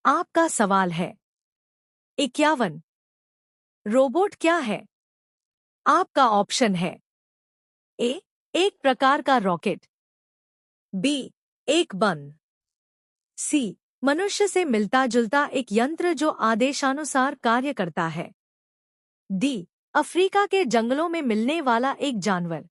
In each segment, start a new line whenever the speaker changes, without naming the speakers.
आपका सवाल है 51। रोबोट क्या है? आपका ऑप्शन है ए एक प्रकार का रॉकेट, बी एक बन, सी मनुष्य से मिलता जुलता एक यंत्र जो आदेशानुसार कार्य करता है, डी अफ्रीका के जंगलों में मिलने वाला एक जानवर।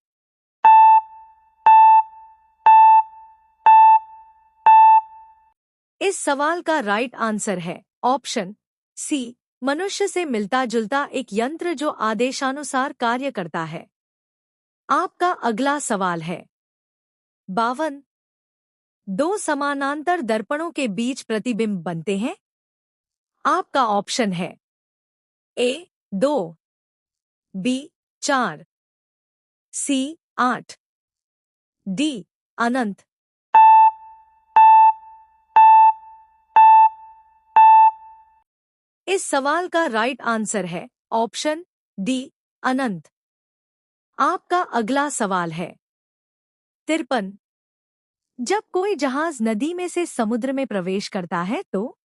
इस सवाल का राइट आंसर है ऑप्शन सी मनुष्य से मिलता जुलता एक यंत्र जो आदेशानुसार कार्य करता है। आपका अगला सवाल है 52। दो समानांतर दर्पणों के बीच प्रतिबिंब बनते हैं। आपका ऑप्शन है ए 2, बी 4, सी 8, डी अनंत। इस सवाल का राइट आंसर है ऑप्शन डी अनंत। आपका अगला सवाल है 53। जब कोई जहाज नदी में से समुद्र में प्रवेश करता है तो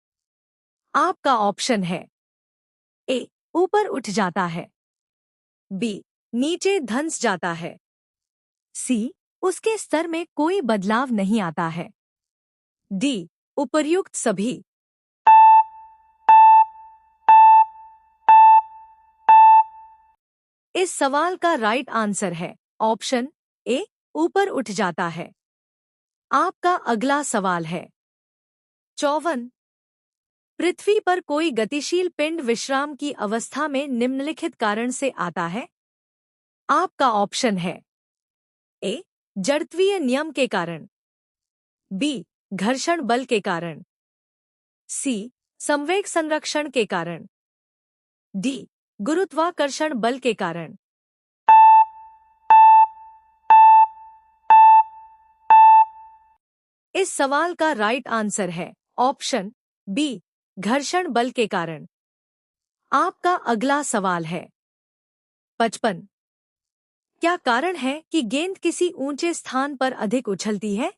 आपका ऑप्शन है ए ऊपर उठ जाता है, बी नीचे धंस जाता है, सी उसके स्तर में कोई बदलाव नहीं आता है, डी उपर्युक्त सभी। इस सवाल का राइट आंसर है ऑप्शन ए ऊपर उठ जाता है। आपका अगला सवाल है 54। पृथ्वी पर कोई गतिशील पिंड विश्राम की अवस्था में निम्नलिखित कारण से आता है। आपका ऑप्शन है ए जड़त्वीय नियम के कारण, बी घर्षण बल के कारण, सी संवेग संरक्षण के कारण, डी गुरुत्वाकर्षण बल के कारण। इस सवाल का राइट आंसर है ऑप्शन बी घर्षण बल के कारण। आपका अगला सवाल है 55। क्या कारण है कि गेंद किसी ऊंचे स्थान पर अधिक उछलती है?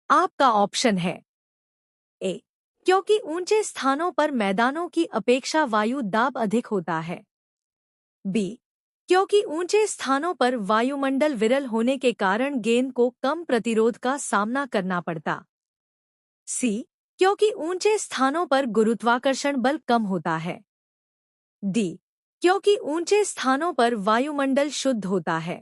आपका ऑप्शन है ए क्योंकि ऊंचे स्थानों पर मैदानों की अपेक्षा वायु दाब अधिक होता है, बी क्योंकि ऊंचे स्थानों पर वायुमंडल विरल होने के कारण गेंद को कम प्रतिरोध का सामना करना पड़ता, सी क्योंकि ऊंचे स्थानों पर गुरुत्वाकर्षण बल कम होता है, डी क्योंकि ऊंचे स्थानों पर वायुमंडल शुद्ध होता है।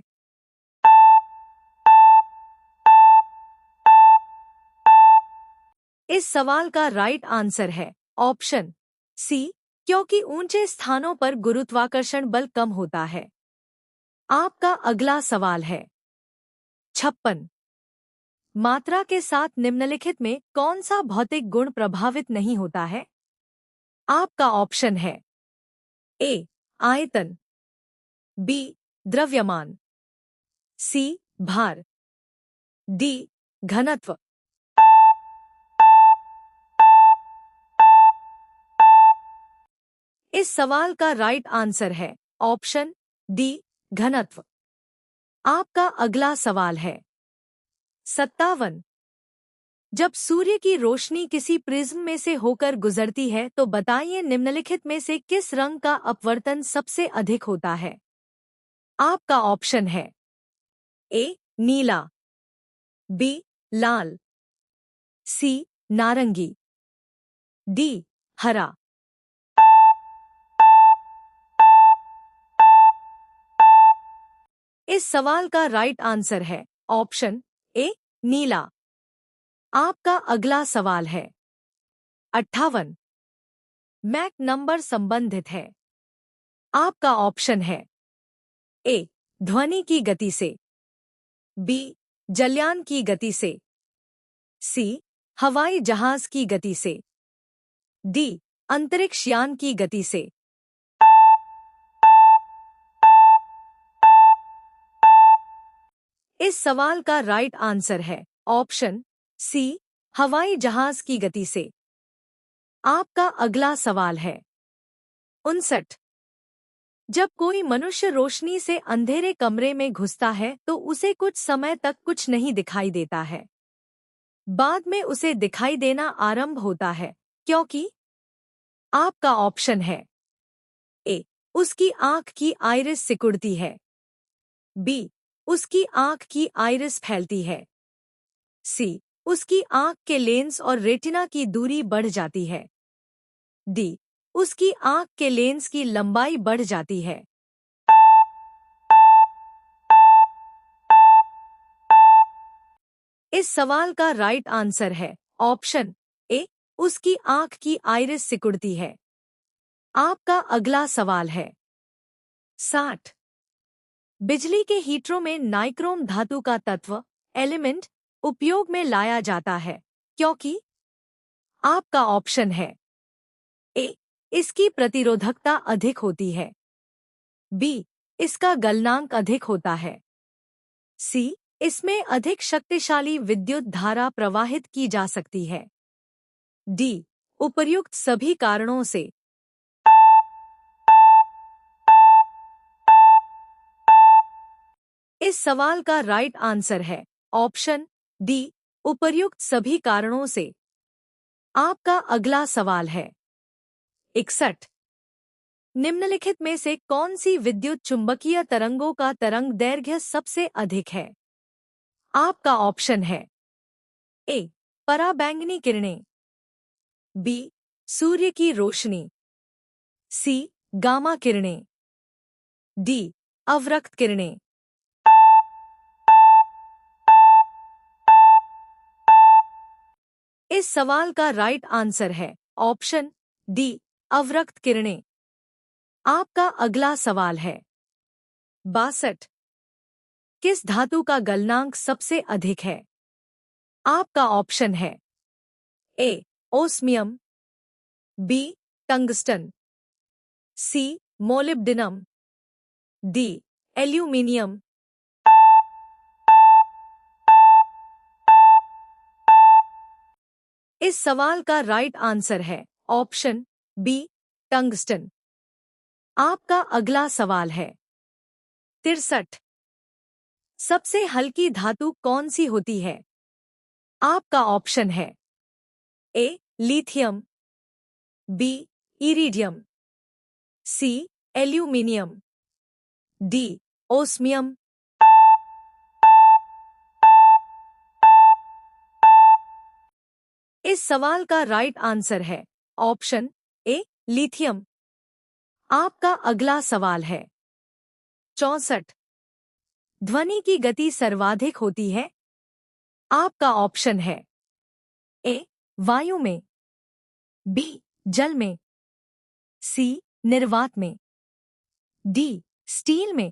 इस सवाल का राइट आंसर है ऑप्शन सी क्योंकि ऊंचे स्थानों पर गुरुत्वाकर्षण बल कम होता है। आपका अगला सवाल है 56। मात्रा के साथ निम्नलिखित में कौन सा भौतिक गुण प्रभावित नहीं होता है? आपका ऑप्शन है ए आयतन, बी द्रव्यमान, सी भार, डी घनत्व। इस सवाल का राइट आंसर है ऑप्शन डी घनत्व। आपका अगला सवाल है 57। जब सूर्य की रोशनी किसी प्रिज्म में से होकर गुजरती है तो बताइए निम्नलिखित में से किस रंग का अपवर्तन सबसे अधिक होता है? आपका ऑप्शन है ए नीला, बी लाल, सी नारंगी, डी हरा। इस सवाल का राइट आंसर है ऑप्शन ए नीला। आपका अगला सवाल है 58। मैक नंबर संबंधित है। आपका ऑप्शन है ए ध्वनि की गति से, बी जलयान की गति से, सी हवाई जहाज की गति से, डी अंतरिक्ष यान की गति से। इस सवाल का राइट आंसर है ऑप्शन सी हवाई जहाज की गति से। आपका अगला सवाल है 59। जब कोई मनुष्य रोशनी से अंधेरे कमरे में घुसता है तो उसे कुछ समय तक कुछ नहीं दिखाई देता है। बाद में उसे दिखाई देना आरंभ होता है। क्योंकि आपका ऑप्शन है ए, उसकी आंख की आइरिस सिकुड़ती है, बी, उसकी आंख की आइरिस फैलती है, सी, उसकी आंख के लेंस और रेटिना की दूरी बढ़ जाती है, डी, उसकी आंख के लेंस की लंबाई बढ़ जाती है। इस सवाल का राइट आंसर है ऑप्शन ए, उसकी आंख की आइरिस सिकुड़ती है। आपका अगला सवाल है 60। बिजली के हीटरों में नाइक्रोम धातु का तत्व एलिमेंट उपयोग में लाया जाता है क्योंकि आपका ऑप्शन है ए, इसकी प्रतिरोधकता अधिक होती है, बी, इसका गलनांक अधिक होता है, सी, इसमें अधिक शक्तिशाली विद्युत धारा प्रवाहित की जा सकती है, डी, उपर्युक्त सभी कारणों से। इस सवाल का राइट आंसर है ऑप्शन डी, उपर्युक्त सभी कारणों से। आपका अगला सवाल है 61। निम्नलिखित में से कौन सी विद्युत चुंबकीय तरंगों का तरंग दैर्घ्य सबसे अधिक है? आपका ऑप्शन है ए, पराबैंगनी किरणें, बी, सूर्य की रोशनी, सी, गामा किरणें, डी, अवरक्त किरणें। इस सवाल का राइट आंसर है ऑप्शन डी, अवरक्त किरणें। आपका अगला सवाल है 62। किस धातु का गलनांक सबसे अधिक है? आपका ऑप्शन है ए, ओस्मियम, बी, टंगस्टन, सी, मोलिब्डेनम, डी, एल्यूमीनियम। इस सवाल का राइट आंसर है ऑप्शन बी, टंगस्टन। आपका अगला सवाल है 63। सबसे हल्की धातु कौन सी होती है? आपका ऑप्शन है ए, लिथियम, बी, इरिडियम, सी, एल्यूमीनियम, डी, ओस्मियम। इस सवाल का राइट आंसर है ऑप्शन ए, लिथियम। आपका अगला सवाल है 64। ध्वनि की गति सर्वाधिक होती है? आपका ऑप्शन है ए, वायु में, बी, जल में, सी, निर्वात में, डी, स्टील में।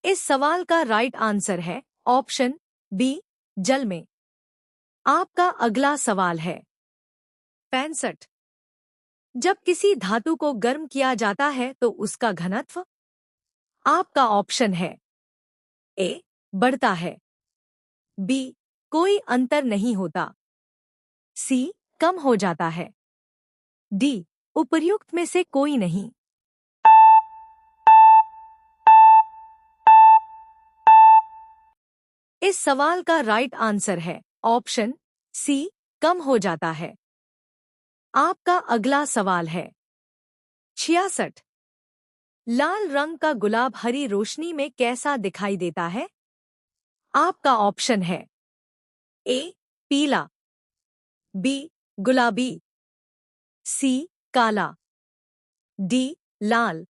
इस सवाल का राइट आंसर है ऑप्शन बी, जल में। आपका अगला सवाल है 65। जब किसी धातु को गर्म किया जाता है तो उसका घनत्व? आपका ऑप्शन है ए, बढ़ता है, बी, कोई अंतर नहीं होता, सी, कम हो जाता है, डी, उपर्युक्त में से कोई नहीं। इस सवाल का राइट आंसर है ऑप्शन सी, कम हो जाता है। आपका अगला सवाल है 66। लाल रंग का गुलाब हरी रोशनी में कैसा दिखाई देता है? आपका ऑप्शन है ए, पीला, बी, गुलाबी, सी, काला, डी, लाल।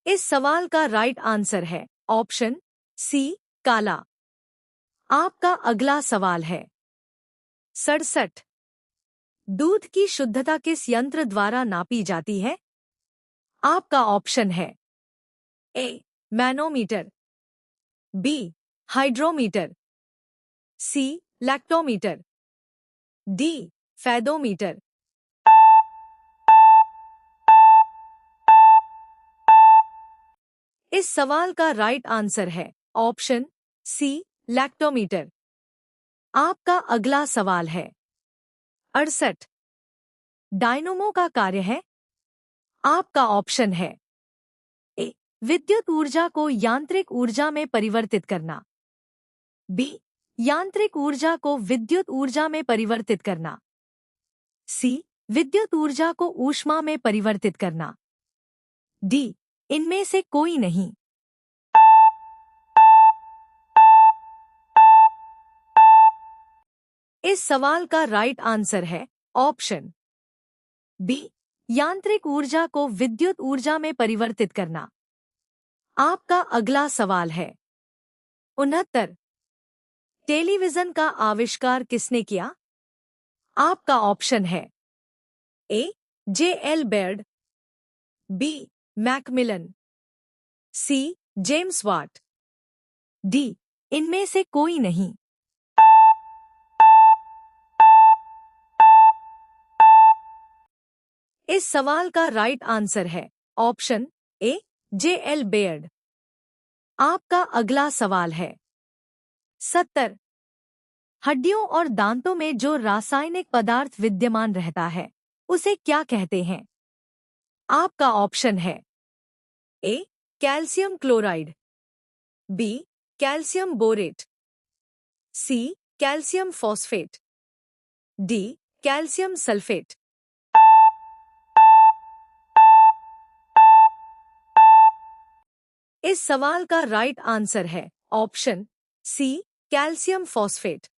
इस सवाल का राइट आंसर है ऑप्शन सी, काला। आपका अगला सवाल है 67। दूध की शुद्धता किस यंत्र द्वारा नापी जाती है? आपका ऑप्शन है ए, मैनोमीटर, बी, हाइड्रोमीटर, सी, लैक्टोमीटर, डी, फेदोमीटर। इस सवाल का राइट आंसर है ऑप्शन सी, लैक्टोमीटर। आपका अगला सवाल है 68। डायनोमो का कार्य है? आपका ऑप्शन है ए, विद्युत ऊर्जा को यांत्रिक ऊर्जा में परिवर्तित करना। बी, यांत्रिक ऊर्जा को विद्युत ऊर्जा में परिवर्तित करना। सी, विद्युत ऊर्जा को ऊष्मा में परिवर्तित करना। डी, इनमें से कोई नहीं। इस सवाल का राइट आंसर है ऑप्शन बी, यांत्रिक ऊर्जा को विद्युत ऊर्जा में परिवर्तित करना। आपका अगला सवाल है 69। टेलीविजन का आविष्कार किसने किया? आपका ऑप्शन है ए, J.L. बेयर्ड, बी, मैकमिलन, सी, जेम्स वाट, डी, इनमें से कोई नहीं। इस सवाल का राइट आंसर है ऑप्शन ए, J.L. बेयर्ड। आपका अगला सवाल है 70। हड्डियों और दांतों में जो रासायनिक पदार्थ विद्यमान रहता है उसे क्या कहते हैं? आपका ऑप्शन है A, calcium chloride, B, calcium borate, C, calcium phosphate, D, calcium sulphate. इस सवाल का राइट आंसर है ऑप्शन सी, कैल्शियम फॉस्फेट।